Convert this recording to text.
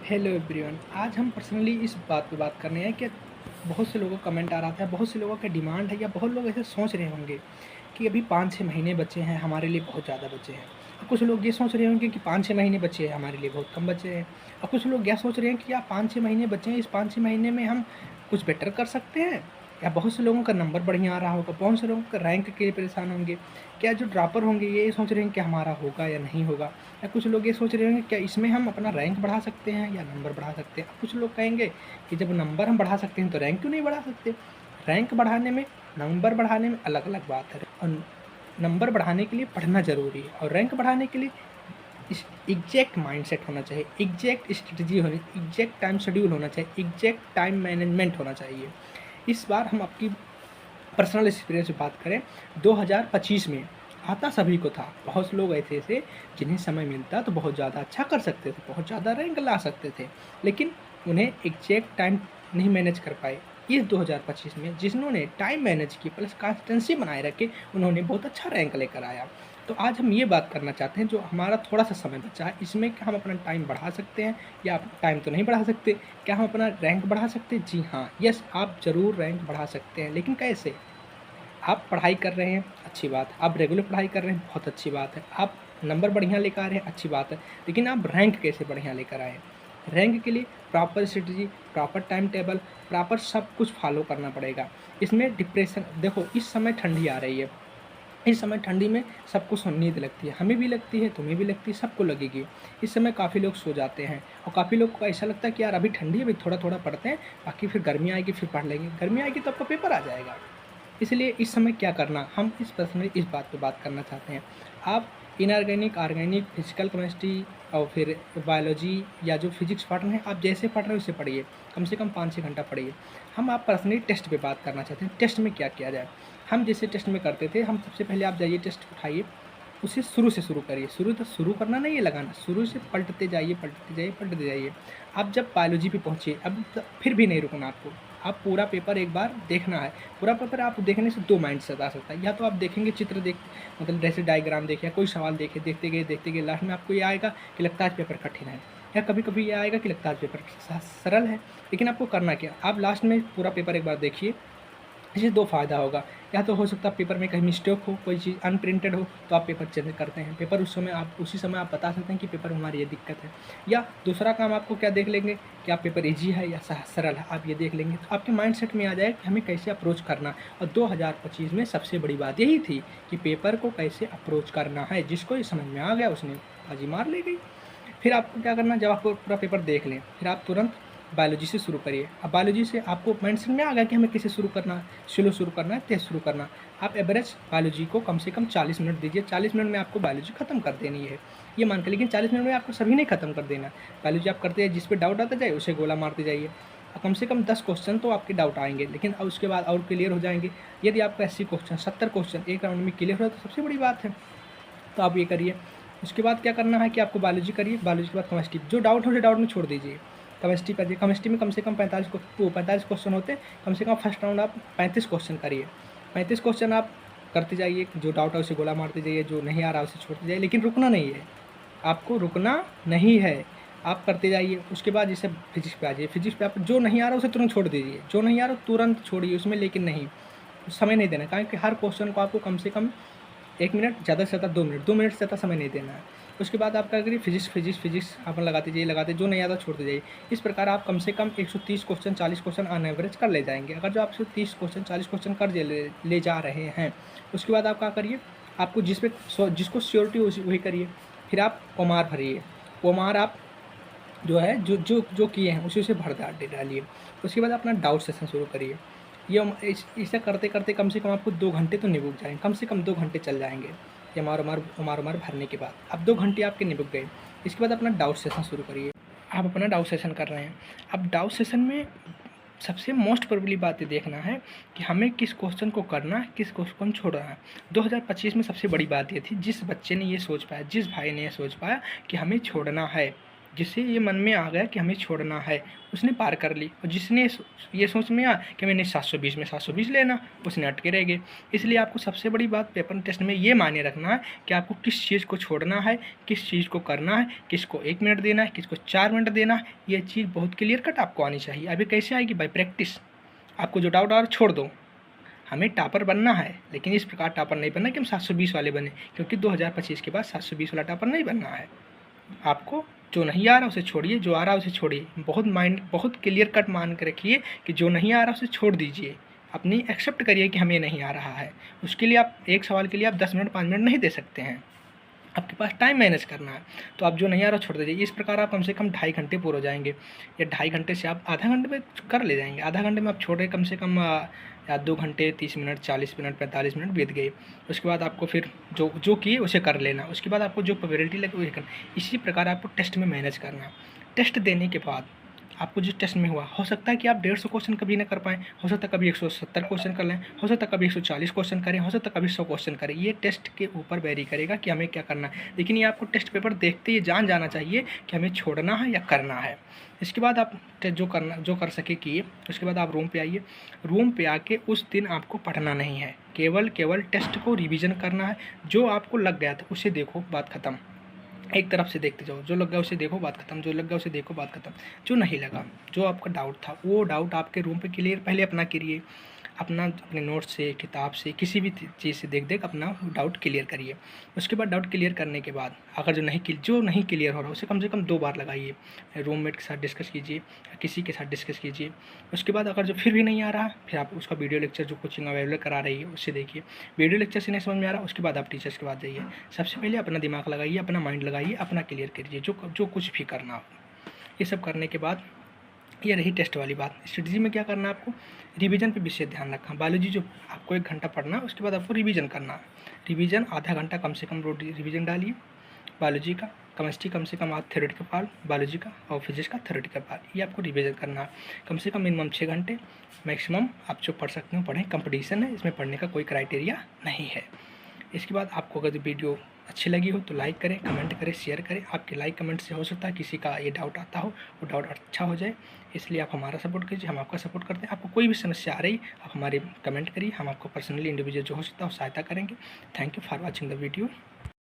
Hello everyone. आज हम personally इस बात पे बात करने हैं कि बहुत से लोगों का कमेंट आ रहा था, बहुत से लोगों का डिमांड है या बहुत लोग ऐसे सोच रहे होंगे कि अभी 5-6 महीने बचे हैं, हमारे लिए बहुत ज़्यादा बचे हैं। और कुछ लोग ये सोच रहे होंगे कि 5-6 महीने बचे हैं, हमारे लिए बहुत कम बचे हैं। और कुछ लोग यह सोच रहे हैं कि यार 5-6 महीने बचे हैं, इस 5-6 महीने में हम कुछ बेटर कर सकते हैं। या बहुत से लोगों का नंबर बढ़िया आ रहा होगा, बहुत से लोगों का रैंक के लिए परेशान होंगे। क्या जो ड्रॉपर होंगे ये सोच रहे हैं कि हमारा होगा या नहीं होगा। या कुछ लोग ये सोच रहे होंगे क्या इसमें हम अपना रैंक बढ़ा सकते हैं या नंबर बढ़ा सकते हैं। कुछ लोग कहेंगे कि जब नंबर हम बढ़ा सकते हैं तो रैंक क्यों नहीं बढ़ा सकते। रैंक बढ़ाने में, नंबर बढ़ाने में अलग अलग बात है। और नंबर बढ़ाने के लिए पढ़ना ज़रूरी है और रैंक बढ़ाने के लिए एग्जैक्ट माइंडसेट होना चाहिए, एग्जैक्ट स्ट्रेटजी होनी, एग्जैक्ट टाइम शेड्यूल होना चाहिए, एग्जैक्ट टाइम मैनेजमेंट होना चाहिए। इस बार हम आपकी पर्सनल एक्सपीरियंस से बात करें, 2025 में आता सभी को था। बहुत से लोग ऐसे थे जिन्हें समय मिलता तो बहुत ज़्यादा अच्छा कर सकते थे, बहुत ज़्यादा रैंक ला सकते थे, लेकिन उन्हें एग्जैक्ट टाइम नहीं मैनेज कर पाए। इस 2025 में जिन्होंने टाइम मैनेज की प्लस कंसिस्टेंसी बनाए रखे, उन्होंने बहुत अच्छा रैंक लेकर आया। तो आज हम ये बात करना चाहते हैं, जो हमारा थोड़ा सा समय बचा है इसमें क्या हम अपना टाइम बढ़ा सकते हैं या टाइम तो नहीं बढ़ा सकते। क्या हम अपना रैंक बढ़ा सकते हैं? जी हाँ, यस, आप ज़रूर रैंक बढ़ा सकते हैं, लेकिन कैसे? आप पढ़ाई कर रहे हैं, अच्छी बात है। आप रेगुलर पढ़ाई कर रहे हैं, बहुत अच्छी बात है। आप नंबर बढ़िया लेकर आ रहे हैं, अच्छी बात है। लेकिन आप रैंक कैसे बढ़िया लेकर आएँ? रैंक के लिए proper strategy, proper time table, proper सब कुछ फॉलो करना पड़ेगा। इसमें डिप्रेशन देखो, इस समय ठंडी आ रही है। इस समय ठंडी में सबको नींद लगती है, हमें भी लगती है, तुम्हें भी लगती है, सबको लगेगी। इस समय काफ़ी लोग सो जाते हैं और काफ़ी लोग को ऐसा लगता है कि यार अभी ठंडी है, अभी थोड़ा-थोड़ा पढ़ते हैं, बाकी फिर गर्मी आएगी फिर पढ़ लेंगे। गर्मी आएगी तो आपका पेपर आ जाएगा। इसलिए इस समय क्या करना, हम इस पर्सनली इस बात पे बात करना चाहते हैं। आप इनऑर्गेनिक, ऑर्गेनिक, फिजिकल केमिस्ट्री और फिर बायोलॉजी या जो फिजिक्स पढ़ रहे हैं, आप जैसे पढ़ रहे हो उसे पढ़िए, कम से कम 5-6 घंटा पढ़िए। हम आप पर्सनली टेस्ट पे बात करना चाहते हैं, टेस्ट में क्या किया जाए। हम जैसे टेस्ट में करते थे, हम सबसे पहले आप जाइए टेस्ट उठाइए, उसे शुरू से शुरू करिए। शुरू करना नहीं है लगाना, शुरू से पलटते जाइए, पलटते जाइए, पलटते जाइए। आप जब बायोलॉजी पे पहुँचे, अब फिर भी नहीं रुकना आपको, आप पूरा पेपर एक बार देखना है। पूरा पेपर आप देखने से 2 माइंड सेट आ सकता है। या तो आप देखेंगे चित्र देख, मतलब जैसे डायग्राम देखे या कोई सवाल देखे, देखते गए लास्ट में आपको ये आएगा कि लगता है आज पेपर कठिन है, या कभी-कभी ये आएगा कि लगता है आज पेपर सरल है। लेकिन आपको करना क्या, आप लास्ट में पूरा पेपर एक बार देखिए। इससे 2 फ़ायदा होगा, या तो हो सकता है पेपर में कहीं मिस्टेक हो, कोई चीज़ अनप्रिंटेड हो तो आप पेपर चेंज करते हैं। पेपर उसी समय आप बता सकते हैं कि पेपर में हमारी ये दिक्कत है। या दूसरा काम आपको क्या देख लेंगे कि आप पेपर ईज़ी है या सरल है, आप ये देख लेंगे तो आपके माइंडसेट में आ जाएगा कि हमें कैसे अप्रोच करना। और 2025 में सबसे बड़ी बात यही थी कि पेपर को कैसे अप्रोच करना है। जिसको ये समझ में आ गया उसने बाजी मार ले गई। फिर आपको क्या करना, जब आपको पूरा पेपर देख लें, फिर आप तुरंत बायोलॉजी से शुरू करिए। अब बायोलॉजी से आपको माइंडसेट में आ गया कि हमें कैसे शुरू करना है, स्लो शुरू करना है, तेज़ शुरू करना है। आप एवरेज बायोलॉजी को कम से कम 40 मिनट दीजिए। 40 मिनट में आपको बायोलॉजी खत्म कर देनी है, ये मान के। लेकिन 40 मिनट में आपको सभी नहीं खत्म कर देना। बायोलॉजी आप करते हैं, जिस पे डाउट आता जाए उसे गोला मारते जाइए। कम से कम 10 क्वेश्चन तो आपके डाउट आएंगे, लेकिन अब उसके बाद और क्लियर हो जाएंगे। यदि आपको 80 क्वेश्चन, 70 क्वेश्चन एक राउंड में क्लियर हो तो सबसे बड़ी बात है, तो आप ये करिए। उसके बाद क्या करना है कि आपको बायोलॉजी करिए, बायोलॉजी के बाद केमिस्ट्री। जो डाउट हो उसे डाउट में छोड़ दीजिए, केमिस्ट्री करिए। केमिस्ट्री में कम से कम 45 क्वेश्चन होते हैं, कम से कम फर्स्ट राउंड आप 35 क्वेश्चन करिए। 35 क्वेश्चन आप करते जाइए, जो डाउट है उसे गोला मारते जाइए, जो नहीं आ रहा है उसे छोड़ते जाइए। लेकिन रुकना नहीं है, आपको रुकना नहीं है, आप करते जाइए। उसके बाद जैसे फिजिक्स पे आ जाइए, फिजिक्स पे आप जो नहीं आ रहा उसे तुरंत छोड़ दीजिए, जो नहीं आ रहा तुरंत छोड़िए उसमें, लेकिन नहीं समय नहीं देना, क्योंकि हर क्वेश्चन को आपको कम से कम 1 मिनट, ज़्यादा से ज़्यादा 2 मिनट, 2 मिनट से ज़्यादा समय नहीं देना है। उसके बाद आप क्या करिए, फिजिक्स आप लगाते जाइए, जो नहीं आता छोड़ते जाइए। इस प्रकार आप कम से कम 130 क्वेश्चन, 40 क्वेश्चन ऑन एवरेज कर ले जाएंगे। अगर जो आप 130 क्वेश्चन, 40 क्वेश्चन कर ले जा रहे हैं, उसके बाद आप क्या करिए, आपको जिसको श्योरिटी वही करिए। फिर आप ओमार भरिए। ओमार आप जो है जो किए हैं उसी से भर डालिए। उसके बाद अपना डाउट सेशन शुरू करिए। ये इसे करते करते कम से कम आपको 2 घंटे तो निबुक जाएंगे, कम से कम 2 घंटे चल जाएंगे। ये उमार भरने के बाद अब 2 घंटे आपके निबुक गए। इसके बाद अपना डाउट सेशन शुरू करिए। आप अपना डाउट सेशन कर रहे हैं। अब डाउट सेशन में सबसे मोस्ट प्रोबेबली बात ये देखना है कि हमें किस क्वेश्चन को करना है, किस क्वेश्चन को छोड़ना है। 2025 में सबसे बड़ी बात ये थी, जिस बच्चे ने ये सोच पाया, जिस भाई ने ये सोच पाया कि हमें छोड़ना है, जिससे ये मन में आ गया कि हमें छोड़ना है, उसने पार कर ली। और जिसने ये सोच में आया कि मैंने 720 में 720 लेना, उसने अटके रह गए। इसलिए आपको सबसे बड़ी बात पेपर टेस्ट में ये मायने रखना है कि आपको किस चीज़ को छोड़ना है, किस चीज़ को करना है, किसको 1 मिनट देना है, किसको 4 मिनट देना है। ये चीज़ बहुत क्लियर कट आपको आनी चाहिए। अभी कैसे आएगी? Bye practice. आपको जो डाउट आ रहा है छोड़ दो। हमें टॉपर बनना है, लेकिन इस प्रकार टॉपर नहीं बनना कि हम 720 वाले बने, क्योंकि 2025 के बाद 720 वाला टॉपर नहीं बनना है। आपको जो नहीं आ रहा उसे छोड़िए, जो आ रहा उसे छोड़िए। बहुत क्लियर कट मान के रखिए कि जो नहीं आ रहा उसे छोड़ दीजिए। अपनी एक्सेप्ट करिए कि हमें नहीं आ रहा है। उसके लिए आप एक सवाल के लिए आप 10 मिनट 5 मिनट नहीं दे सकते हैं, आपके पास टाइम मैनेज करना है। तो आप जो नहीं आ रहा छोड़ दीजिए। इस प्रकार आप कम से कम 2.5 घंटे पूरे हो जाएंगे, या 2.5 घंटे से आप आधा घंटे में कर ले जाएंगे। आधा घंटे में आप छोड़े कम से कम या 2 घंटे 30 मिनट 40 मिनट 45 मिनट बीत गए। उसके बाद आपको फिर जो जो किए उसे कर लेना। उसके बाद आपको जो प्रोबेबिलिटी लगे वही करना। इसी प्रकार आपको टेस्ट में मैनेज करना। टेस्ट देने के बाद आपको जिस टेस्ट में हुआ, हो सकता है कि आप 150 क्वेश्चन कभी ना कर पाएँ, हो सकता है कभी 170 क्वेश्चन कर लें, हो सकता है कभी 140 क्वेश्चन करें, हो सकता है कभी 100 क्वेश्चन करें। ये टेस्ट के ऊपर वेरी करेगा कि हमें क्या करना है। लेकिन ये आपको टेस्ट पेपर देखते ही जान जाना चाहिए कि हमें छोड़ना है या करना है। इसके बाद आप जो कर सके किए। उसके बाद आप रूम पे आइए। रूम पे आके उस दिन आपको पढ़ना नहीं है, केवल टेस्ट को रिवीजन करना है। जो आपको लग गया था उसे देखो, बात खत्म। एक तरफ से देखते जाओ, जो लग गया उसे देखो, बात खत्म। जो लग गया उसे देखो, बात खत्म। जो नहीं लगा, जो आपका डाउट था, वो डाउट आपके रूम पे क्लियर पहले अपना करिए। अपने नोट्स से, किताब से, किसी भी चीज़ से देख अपना डाउट क्लियर करिए। उसके बाद डाउट क्लियर करने के बाद अगर जो नहीं क्लियर हो रहा उसे कम से कम 2 बार लगाइए। रूममेट के साथ डिस्कस कीजिए, किसी के साथ डिस्कस कीजिए। उसके बाद अगर जो फिर भी नहीं आ रहा, फिर आप उसका वीडियो लेक्चर जो कोचिंग अवेलेबल करा रही है उससे देखिए। वीडियो लेक्चर से नहीं समझ में आ रहा, उसके बाद आप टीचर्स के पास जाइए। सबसे पहले अपना दिमाग लगाइए, अपना माइंड लगाइए, अपना क्लियर करिए जो कुछ भी करना हो। ये सब करने के बाद ये रही टेस्ट वाली बात। स्ट्रेटजी में क्या करना है आपको? रिवीजन पे विशेष ध्यान रखना। बायोलॉजी जो आपको 1 घंटा पढ़ना है, उसके बाद आपको रिवीजन करना है। रिवीजन आधा घंटा कम से कम रोज रिवीजन डालिए बायोलॉजी का। केमिस्ट्री कम से कम आप थ्योरेटिकल पार्ट बायोलॉजी का, और फिजिक्स का थ्योरेटिकल पार्ट, ये आपको रिवीजन करना है। कम से कम मिनिमम 6 घंटे, मैक्सिमम आप जो पढ़ सकते हो पढ़ें। कंपटीशन है, इसमें पढ़ने का कोई क्राइटेरिया नहीं है। इसके बाद आपको अगर वीडियो अच्छी लगी हो तो लाइक करें, कमेंट करें, शेयर करें। आपके लाइक कमेंट से हो सकता है किसी का ये डाउट आता हो, वो डाउट अच्छा हो जाए। इसलिए आप हमारा सपोर्ट कीजिए, हम आपका सपोर्ट करते हैं। आपको कोई भी समस्या आ रही, आप हमारे कमेंट करिए, हम आपको पर्सनली इंडिविजुअल जो हो सकता है वो सहायता करेंगे। Thank you for watching the video.